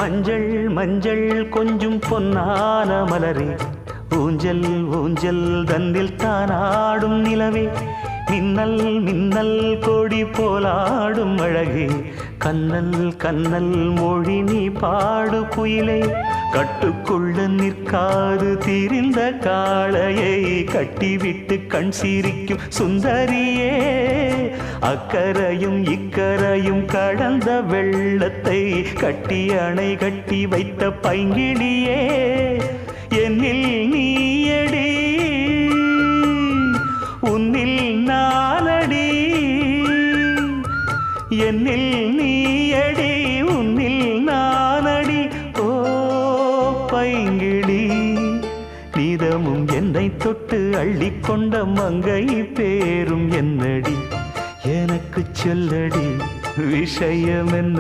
மஞ்சள் மஞ்சள் கொஞ்சம் பொன்னான மலரே, ஊஞ்சல் ஊஞ்சல் தன்னில் தானாடும் நிலவே, மின்னல் மின்னல் கொடி போலாடும் அழகே, கண்ணல் கண்ணல் மொழி நீ பாடு குயிலே, கட்டுக்குள்ள நிற்காது திரிந்த காளையை கட்டிவிட்டு கண் சிரிக்கும் சுந்தரியே, அக்கரையும் இக்கரையும் கடந்த வெள்ளத்தை கட்டி அணை கட்டி வைத்த பைங்கிளியே, என்னில் நீயடி உன்னில் நானடி, என்னில் நீயடி உன்னில் நானடி. ஓ பைங்கிளி, நீதமும் என்னை தொட்டு அள்ளிக்கொண்ட மங்கை பேரும் என்னடி, எனக்கு சொல்லடி விஷயம் என்ன?